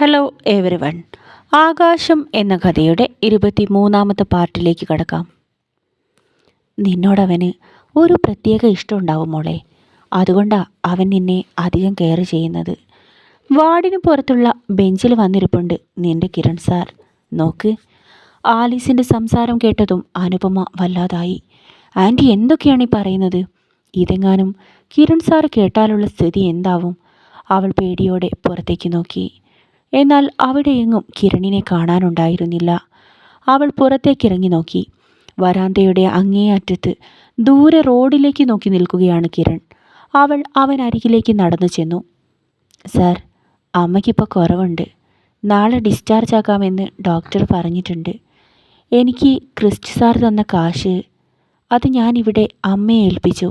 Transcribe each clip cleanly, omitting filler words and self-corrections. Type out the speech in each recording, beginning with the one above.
Hello every one. ആകാശം എന്ന കഥയുടെ 23-ാമത്തെ പാർട്ടിലേക്ക് കടക്കാം. നിന്നോടവന് ഒരു പ്രത്യേക ഇഷ്ടമുണ്ടാവും മോളെ. അതുകൊണ്ടാണ് അവൻ നിന്നെ അധികം കെയർ ചെയ്യുന്നത്. വാർഡിന് പുറത്തുള്ള ബെഞ്ചിൽ വന്നിരിപ്പുണ്ട് നിന്റെ കിരൺ സാർ. നോക്ക്. ആലീസിൻ്റെ സംസാരം കേട്ടതും അനുപമ വല്ലാതായി. ആൻറ്റി എന്തൊക്കെയാണ് ഈ പറയുന്നത്? ഇതെങ്ങാനും കിരൺ സാർ കേട്ടാലുള്ള സ്ഥിതി എന്താവും? അവൾ പേടിയോടെ പുറത്തേക്ക് നോക്കി. എന്നാൽ അവിടെയെങ്ങും കിരണിനെ കാണാനുണ്ടായിരുന്നില്ല. അവൾ പുറത്തേക്കിറങ്ങി നോക്കി. വരാന്തയുടെ അങ്ങേ അറ്റത്ത് ദൂരെ റോഡിലേക്ക് നോക്കി നിൽക്കുകയാണ് കിരൺ. അവൻ അരികിലേക്ക് നടന്നു ചെന്നു. സാർ, അമ്മയ്ക്കിപ്പോൾ കുറവുണ്ട്. നാളെ ഡിസ്ചാർജ് ആക്കാമെന്ന് ഡോക്ടർ പറഞ്ഞിട്ടുണ്ട്. എനിക്ക് ക്രിസ്റ്റ് സാർ തന്ന കാശ് അത് ഞാനിവിടെ അമ്മയെ ഏൽപ്പിച്ചു.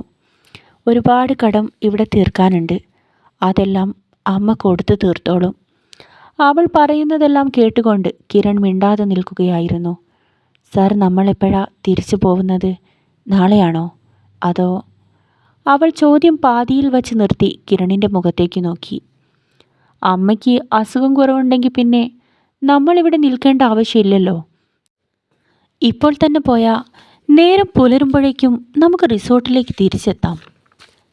ഒരുപാട് കടം ഇവിടെ തീർക്കാനുണ്ട്. അതെല്ലാം അമ്മ കൊടുത്തു തീർത്തോളും. അവൾ പറയുന്നതെല്ലാം കേട്ടുകൊണ്ട് കിരൺ മിണ്ടാതെ നിൽക്കുകയായിരുന്നു. സാർ, നമ്മളെപ്പോഴാ തിരിച്ചു പോകുന്നത്? നാളെയാണോ? അതോ? അവൾ ചോദ്യം പാതിയിൽ വച്ച് നിർത്തി കിരണിൻ്റെ മുഖത്തേക്ക് നോക്കി. അമ്മയ്ക്ക് അസുഖം കുറവുണ്ടെങ്കിൽ പിന്നെ നമ്മളിവിടെ നിൽക്കേണ്ട ആവശ്യമില്ലല്ലോ. ഇപ്പോൾ തന്നെ പോയാൽ നേരം പുലരുമ്പോഴേക്കും നമുക്ക് റിസോർട്ടിലേക്ക് തിരിച്ചെത്താം.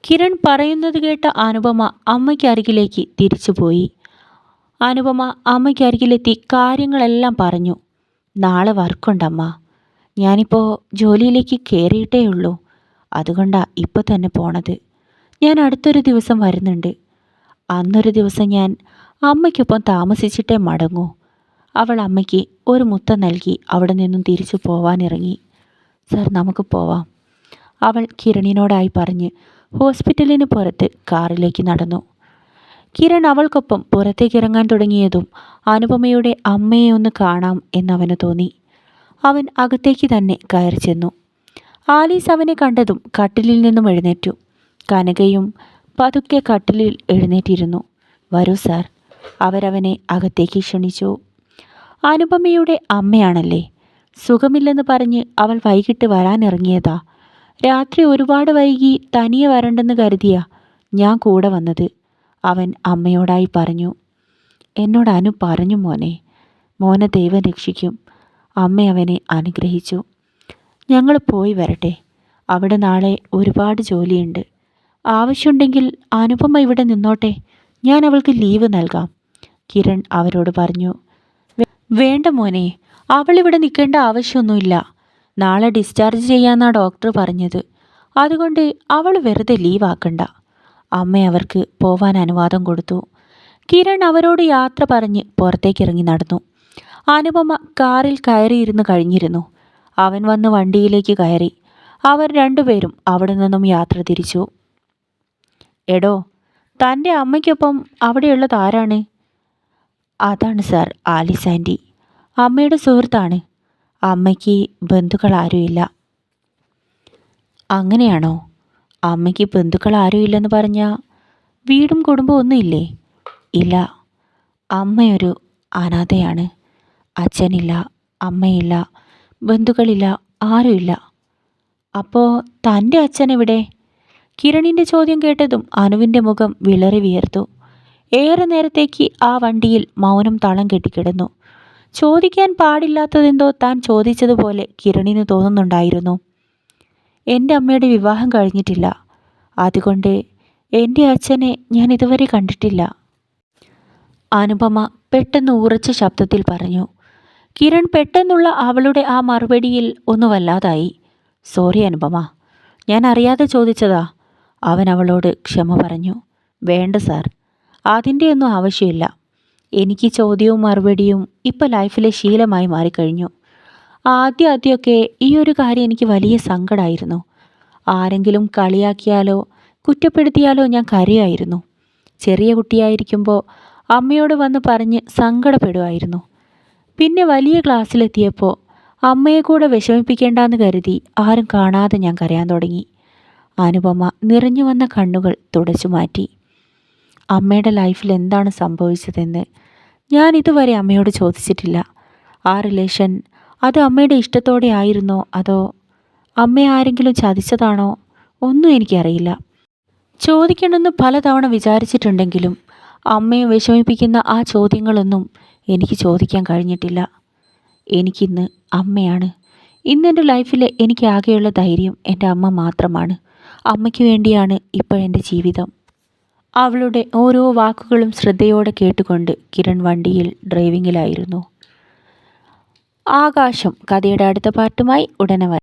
കിരൺ പറയുന്നത് കേട്ട അനുപമ അമ്മയ്ക്ക് അരികിലേക്ക് തിരിച്ചുപോയി. അനുപമ അമ്മയ്ക്കരികിലെത്തി കാര്യങ്ങളെല്ലാം പറഞ്ഞു. നാളെ വർക്കുണ്ടമ്മ. ഞാനിപ്പോൾ ജോലിയിലേക്ക് കയറിയിട്ടേ ഉള്ളൂ. അതുകൊണ്ടാണ് ഇപ്പോൾ തന്നെ പോണത്. ഞാൻ അടുത്തൊരു ദിവസം വരുന്നുണ്ട്. അന്നൊരു ദിവസം ഞാൻ അമ്മയ്ക്കൊപ്പം താമസിച്ചിട്ടേ മടങ്ങൂ. അവൾ അമ്മയ്ക്ക് ഒരു മുത്തം നൽകി അവിടെ നിന്നും തിരിച്ചു പോവാനിറങ്ങി. സാർ, നമുക്ക് പോവാം, അവൾ കിരണിനോടായി പറഞ്ഞ് ഹോസ്പിറ്റലിന് പുറത്ത് കാറിലേക്ക് നടന്നു. കിരൺ അവൾക്കൊപ്പം പുറത്തേക്കിറങ്ങാൻ തുടങ്ങിയതും അനുപമയുടെ അമ്മയെ ഒന്ന് കാണാം എന്നവന് തോന്നി. അവൻ അകത്തേക്ക് തന്നെ കയറി ചെന്നു. ആലീസ് അവനെ കണ്ടതും കട്ടിലിൽ നിന്നും എഴുന്നേറ്റു. കനകയും പതുക്കെ കട്ടിലിൽ എഴുന്നേറ്റിരുന്നു. വരൂ സാർ, അവരവനെ അകത്തേക്ക് ക്ഷണിച്ചു. അനുപമയുടെ അമ്മയാണല്ലേ? സുഖമില്ലെന്ന് പറഞ്ഞ് അവൾ വൈകിട്ട് വരാനിറങ്ങിയതാ. രാത്രി ഒരുപാട് വൈകി തനിയെ വരണ്ടെന്ന് കരുതിയാ ഞാൻ കൂടെ വന്നത്, അവൻ അമ്മയോടായി പറഞ്ഞു. എന്നോട് അനു പറഞ്ഞു മോനെ ദൈവം രക്ഷിക്കും. അമ്മ അവനെ അനുഗ്രഹിച്ചു. ഞങ്ങൾ പോയി വരട്ടെ. അവിടെ നാളെ ഒരുപാട് ജോലിയുണ്ട്. ആവശ്യമുണ്ടെങ്കിൽ അനുപമ ഇവിടെ നിന്നോട്ടെ. ഞാൻ അവൾക്ക് ലീവ് നൽകാം, കിരൺ അവരോട് പറഞ്ഞു. വേണ്ട മോനെ, അവളിവിടെ നിൽക്കേണ്ട ആവശ്യമൊന്നുമില്ല. നാളെ ഡിസ്ചാർജ് ചെയ്യാമെന്നാണ് ഡോക്ടർ പറഞ്ഞത്. അതുകൊണ്ട് അവൾ വെറുതെ ലീവാക്കണ്ട. അമ്മ അവർക്ക് പോവാൻ അനുവാദം കൊടുത്തു. കിരൺ അവരോട് യാത്ര പറഞ്ഞ് പുറത്തേക്കിറങ്ങി നടന്നു. അനുപമ കാറിൽ കയറിയിരുന്ന് കഴിഞ്ഞിരുന്നു. അവൻ വന്ന് വണ്ടിയിലേക്ക് കയറി. അവർ രണ്ടുപേരും അവിടെ നിന്നും യാത്ര തിരിച്ചു. എടോ, തൻ്റെ അമ്മയ്ക്കൊപ്പം അവിടെയുള്ളത് ആരാണ്? അതാണ് സാർ ആലിസ് ആൻറ്റി. അമ്മയുടെ സുഹൃത്താണ്. അമ്മയ്ക്ക് ബന്ധുക്കൾ ആരുമില്ല. അങ്ങനെയാണോ? അമ്മയ്ക്ക് ബന്ധുക്കൾ ആരുമില്ലെന്ന് പറഞ്ഞാൽ വീടും കുടുംബവും ഒന്നുമില്ലേ? ഇല്ല, അമ്മയൊരു അനാഥയാണ്. അച്ഛനില്ല, അമ്മയില്ല, ബന്ധുക്കളില്ല, ആരുമില്ല. അപ്പോൾ തൻ്റെ അച്ഛൻ എവിടെ? കിരണിൻ്റെ ചോദ്യം കേട്ടതും അനുവിൻ്റെ മുഖം വിളറി വിയർത്തു. ഏറെ നേരത്തേക്ക് ആ വണ്ടിയിൽ മൗനം തളം കെട്ടിക്കിടന്നു. ചോദിക്കാൻ പാടില്ലാത്തതെന്തോ താൻ ചോദിച്ചതുപോലെ കിരണിന് തോന്നുന്നുണ്ടായിരുന്നു. എൻ്റെ അമ്മയുടെ വിവാഹം കഴിഞ്ഞിട്ടില്ല. അതുകൊണ്ട് എൻ്റെ അച്ഛനെ ഞാൻ ഇതുവരെ കണ്ടിട്ടില്ല, അനുപമ പെട്ടെന്ന് ഉറച്ച ശബ്ദത്തിൽ പറഞ്ഞു. കിരൺ പെട്ടെന്നുള്ള അവളുടെ ആ മറുപടിയിൽ ഒന്ന് വല്ലാതായി. സോറി അനുപമ, ഞാൻ അറിയാതെ ചോദിച്ചതാ, അവൻ അവളോട് ക്ഷമ പറഞ്ഞു. വേണ്ട സാർ, അതിൻ്റെ ഒന്നും ആവശ്യമില്ല. എനിക്ക് ചോദ്യവും മറുപടിയും ഇപ്പോൾ ലൈഫിലെ ശീലമായി മാറിക്കഴിഞ്ഞു. ആദ്യമൊക്കെ ഈ ഒരു കാര്യം എനിക്ക് വലിയ സങ്കടമായിരുന്നു. ആരെങ്കിലും കളിയാക്കിയാലോ കുറ്റപ്പെടുത്തിയാലോ ഞാൻ കരയായിരുന്നു. ചെറിയ കുട്ടിയായിരിക്കുമ്പോൾ അമ്മയോട് വന്ന് പറഞ്ഞ് സങ്കടപ്പെടുമായിരുന്നു. പിന്നെ വലിയ ക്ലാസ്സിലെത്തിയപ്പോൾ അമ്മയെ കൂടെ വിഷമിപ്പിക്കേണ്ടെന്ന് കരുതി ആരും കാണാതെ ഞാൻ കരയാൻ തുടങ്ങി. അനുപമ നിറഞ്ഞു വന്ന കണ്ണുകൾ തുടച്ചു മാറ്റി. അമ്മയുടെ ലൈഫിൽ എന്താണ് സംഭവിച്ചതെന്ന് ഞാൻ ഇതുവരെ അമ്മയോട് ചോദിച്ചിട്ടില്ല. ആ റിലേഷൻ അത് അമ്മയുടെ ഇഷ്ടത്തോടെ ആയിരുന്നോ അതോ അമ്മയെ ആരെങ്കിലും ചതിച്ചതാണോ? ഒന്നും എനിക്കറിയില്ല. ചോദിക്കണമെന്ന് പലതവണ വിചാരിച്ചിട്ടുണ്ടെങ്കിലും അമ്മയെ വിഷമിപ്പിക്കുന്ന ആ ചോദ്യങ്ങളൊന്നും എനിക്ക് ചോദിക്കാൻ കഴിഞ്ഞിട്ടില്ല. എനിക്കിന്ന് അമ്മയാണ്. ഇന്നെൻ്റെ ലൈഫിൽ എനിക്ക് ആകെയുള്ള ധൈര്യം എൻ്റെ അമ്മ മാത്രമാണ്. അമ്മയ്ക്ക് വേണ്ടിയാണ് ഇപ്പോഴെൻ്റെ ജീവിതം. അവളുടെ ഓരോ വാക്കുകളും ശ്രദ്ധയോടെ കേട്ടുകൊണ്ട് കിരൺ വണ്ടിയിൽ ഡ്രൈവിങ്ങിലായിരുന്നു. ആകാശം കഥയുടെ അടുത്ത പാർട്ടുമായി ഉടനെ വരാം.